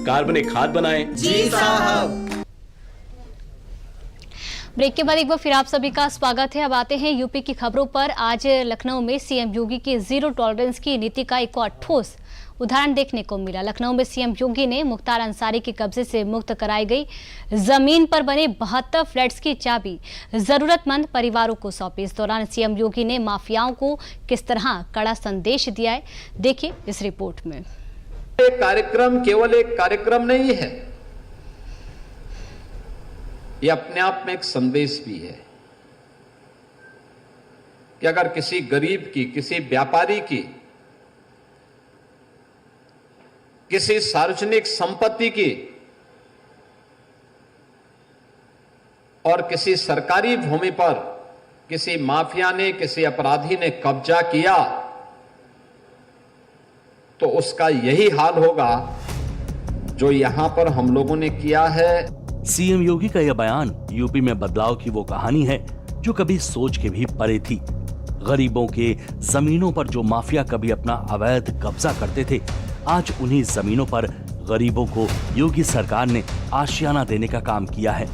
कार्बनिक खाद बनाएं। जी साहब। ब्रेक के बाद एक बार फिर आप सभी का स्वागत है। अब आते हैं यूपी की खबरों पर। आज लखनऊ में सीएम योगी की जीरो टॉलरेंस की नीति का एक और ठोस उदाहरण देखने को मिला। लखनऊ में सीएम योगी ने मुख्तार अंसारी के कब्जे से मुक्त कराई गई जमीन पर बने 72 फ्लैट्स की चाबी जरूरतमंद परिवारों को सौंपी। इस दौरान सीएम योगी ने माफियाओं को किस तरह कड़ा संदेश दिया है, देखिए इस रिपोर्ट में। कार्यक्रम केवल एक कार्यक्रम नहीं है, यह अपने आप में एक संदेश भी है कि अगर किसी गरीब की, किसी व्यापारी की, किसी सार्वजनिक संपत्ति की और किसी सरकारी भूमि पर किसी माफिया ने, किसी अपराधी ने कब्जा किया तो उसका यही हाल होगा जो यहां पर हम लोगों ने किया है। सीएम योगी का यह बयान यूपी में बदलाव की वो कहानी है जो कभी सोच के भी परे थी। गरीबों के जमीनों पर जो माफिया कभी अपना अवैध कब्जा करते थे, आज उन्हीं जमीनों पर गरीबों को योगी सरकार ने आशियाना देने का काम किया है।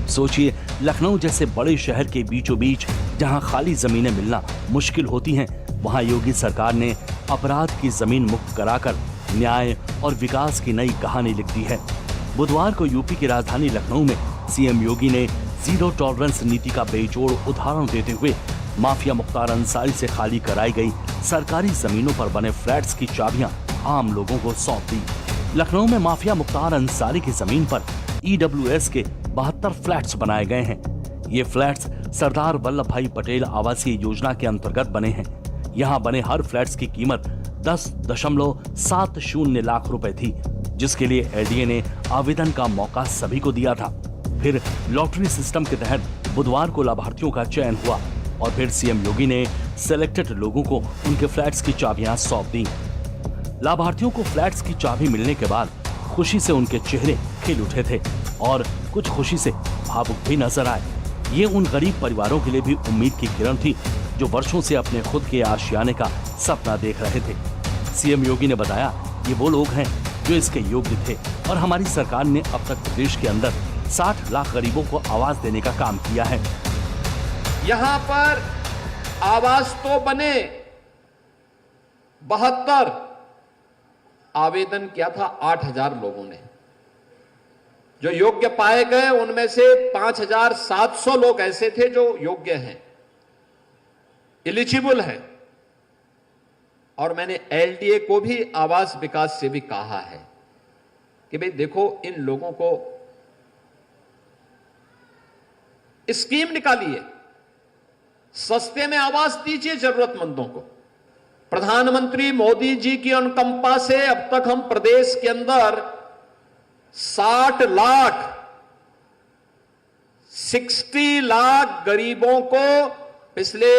सोचिए, लखनऊ जैसे बड़े शहर के बीचों बीच जहां खाली जमीनें मिलना मुश्किल होती हैं, वहां योगी सरकार ने अपराध की जमीन मुक्त कराकर न्याय और विकास की नई कहानी लिख दी है। बुधवार को यूपी की राजधानी लखनऊ में सीएम योगी ने जीरो टॉलरेंस नीति का बेजोड़ उदाहरण देते हुए माफिया मुख्तार अंसारी से खाली कराई गई सरकारी जमीनों पर बने फ्लैट्स की चाबियां आम लोगों को सौंप दी। लखनऊ में माफिया मुख्तार अंसारी की जमीन पर EWS के 72 फ्लैट्स बनाए गए हैं। ये फ्लैट्स सरदार वल्लभ भाई पटेल आवासीय योजना के अंतर्गत बने हैं। यहाँ बने हर फ्लैट्स की कीमत 10.70 लाख रुपए थी, जिसके लिए एलडीए ने आवेदन का मौका सभी को दिया था। फिर लॉटरी सिस्टम के तहत बुधवार को लाभार्थियों का चयन हुआ और फिर सीएम योगी ने सिलेक्टेड लोगों को उनके फ्लैट्स की चाबियां सौंप दी। लाभार्थियों को फ्लैट्स की चाबी मिलने के बाद खुशी से उनके चेहरे खिल उठे थे और कुछ खुशी से भावुक भी नजर आए। ये उन गरीब परिवारों के लिए भी उम्मीद की किरण थी जो वर्षों से अपने खुद के आशियाने का सपना देख रहे थे। सीएम योगी ने बताया, ये वो लोग हैं जो इसके योग्य थे और हमारी सरकार ने अब तक प्रदेश के अंदर 60 लाख गरीबों को आवास देने का काम किया है। यहां पर आवास तो बने, 72 आवेदन किया था 8000 लोगों ने। जो योग्य पाए गए उनमें से 5700 लोग ऐसे थे जो योग्य हैं, एलिजिबल हैं। और मैंने एलडीए को भी आवास विकास से भी कहा है कि भाई देखो, इन लोगों को स्कीम निकालिए, सस्ते में आवास दीजिए जरूरतमंदों को। प्रधानमंत्री मोदी जी की अनुकंपा से अब तक हम प्रदेश के अंदर 60 लाख गरीबों को पिछले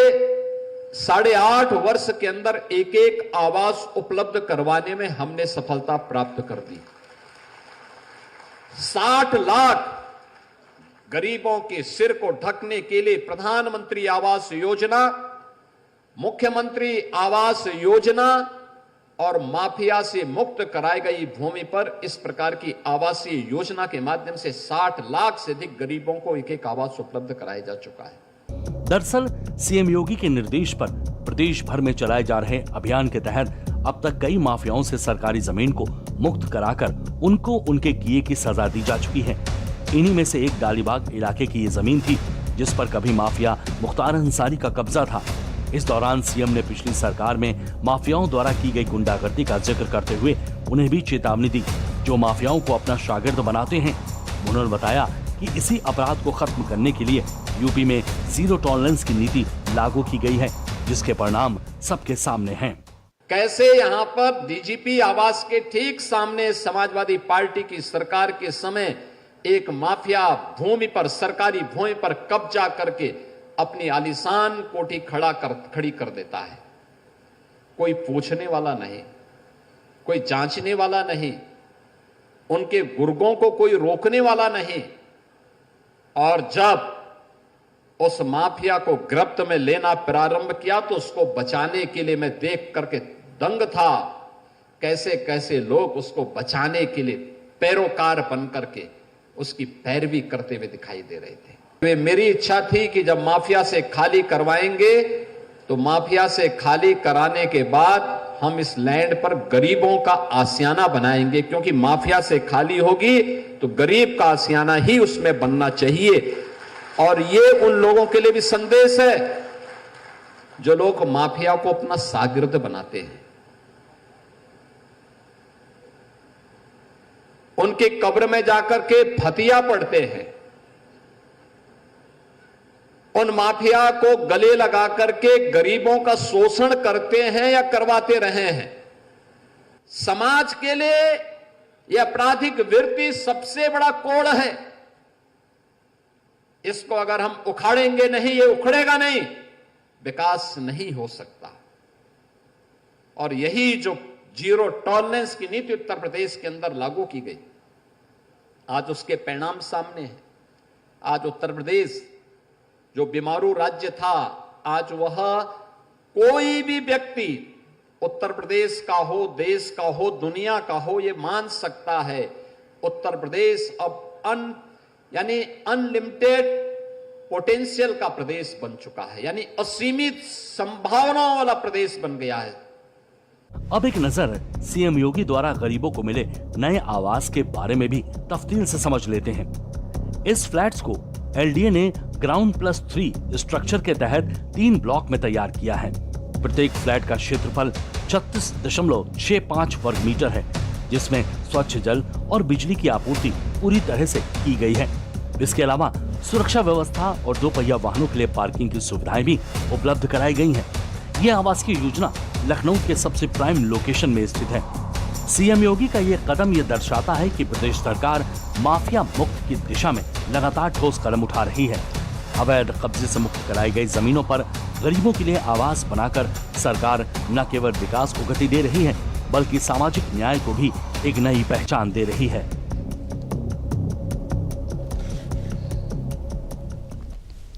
8.5 वर्ष के अंदर एक आवास उपलब्ध करवाने में हमने सफलता प्राप्त कर दी। 60 लाख गरीबों के सिर को ढकने के लिए प्रधानमंत्री आवास योजना, मुख्यमंत्री आवास योजना और माफिया से मुक्त कराई गई भूमि पर इस प्रकार की आवासीय योजना के माध्यम से 60 लाख से अधिक गरीबों को एक आवास उपलब्ध कराया जा चुका है। दरअसल सीएम योगी के निर्देश पर प्रदेश भर में चलाए जा रहे अभियान के तहत अब तक कई माफियाओं से सरकारी जमीन को मुक्त कराकर उनको उनके किए की सजा दी जा चुकी है। इन्हीं में से एक डालीबाग इलाके की ये जमीन थी जिस पर कभी माफिया मुख्तार अंसारी का कब्जा था। इस दौरान सीएम ने पिछली सरकार में माफियाओं द्वारा की गई गुंडागर्दी का जिक्र करते हुए उन्हें भी चेतावनी दी जो माफियाओं को अपना शागिर्द बनाते हैं। उन्होंने बताया कि इसी अपराध को खत्म करने के लिए यूपी में जीरो टॉलरेंस की नीति लागू की गई है, जिसके परिणाम सबके सामने हैं। कैसे यहां पर डीजीपी आवास के ठीक सामने समाजवादी पार्टी की सरकार के समय एक माफिया भूमि पर, सरकारी भूमि पर कब्जा करके अपनी आलीशान कोठी खड़ी कर देता है। कोई पूछने वाला नहीं, कोई जांचने वाला नहीं, उनके गुर्गों को कोई रोकने वाला नहीं। और जब उस माफिया को गिरफ्त में लेना प्रारंभ किया तो उसको बचाने के लिए मैं देख करके दंग था, कैसे कैसे लोग उसको बचाने के लिए पैरोकार बन करके उसकी पैरवी करते हुए दिखाई दे रहे थे। वे मेरी इच्छा थी कि जब माफिया से खाली करवाएंगे तो माफिया से खाली कराने के बाद हम इस लैंड पर गरीबों का आसियाना बनाएंगे, क्योंकि माफिया से खाली होगी तो गरीब का आसियाना ही उसमें बनना चाहिए। और ये उन लोगों के लिए भी संदेश है जो लोग माफिया को अपना शागिर्द बनाते हैं। उनकी कब्र में जाकर के फतिया पढ़ते हैं, उन माफिया को गले लगा करके गरीबों का शोषण करते हैं या करवाते रहे हैं। समाज के लिए यह आपराधिक वृत्ति सबसे बड़ा कोड़ है। इसको अगर हम उखाड़ेंगे नहीं, ये उखड़ेगा नहीं, विकास नहीं हो सकता। और यही जो जीरो टॉलरेंस की नीति उत्तर प्रदेश के अंदर लागू की गई, आज उसके परिणाम सामने हैं। आज उत्तर प्रदेश जो बीमारू राज्य था, आज वह कोई भी व्यक्ति उत्तर प्रदेश का हो, देश का हो, दुनिया का हो, यह मान सकता है उत्तर प्रदेश अब यानी अनलिमिटेड पोटेंशियल का प्रदेश बन चुका है, यानी असीमित संभावनाओं वाला प्रदेश बन गया है। अब एक नजर सीएम योगी द्वारा गरीबों को मिले नए आवास के बारे में भी तफसील से समझ लेते हैं। इस फ्लैट्स को एलडीए ने ग्राउंड+3 स्ट्रक्चर के तहत 3 ब्लॉक में तैयार किया है। प्रत्येक फ्लैट का क्षेत्रफल 36.65 वर्ग मीटर है, जिसमें स्वच्छ जल और बिजली की आपूर्ति पूरी तरह से की गई है। इसके अलावा सुरक्षा व्यवस्था और 2 पहिया वाहनों के लिए पार्किंग की सुविधाएं भी उपलब्ध कराई गई हैं। यह आवासीय योजना लखनऊ के सबसे प्राइम लोकेशन में स्थित है। सीएम योगी का ये कदम ये दर्शाता है कि प्रदेश सरकार माफिया मुक्त की दिशा में लगातार ठोस कदम उठा रही है। अवैध कब्जे से मुक्त कराई गई जमीनों पर गरीबों के लिए आवास बनाकर सरकार न केवल विकास को गति दे रही है, बल्कि सामाजिक न्याय को भी एक नई पहचान दे रही है।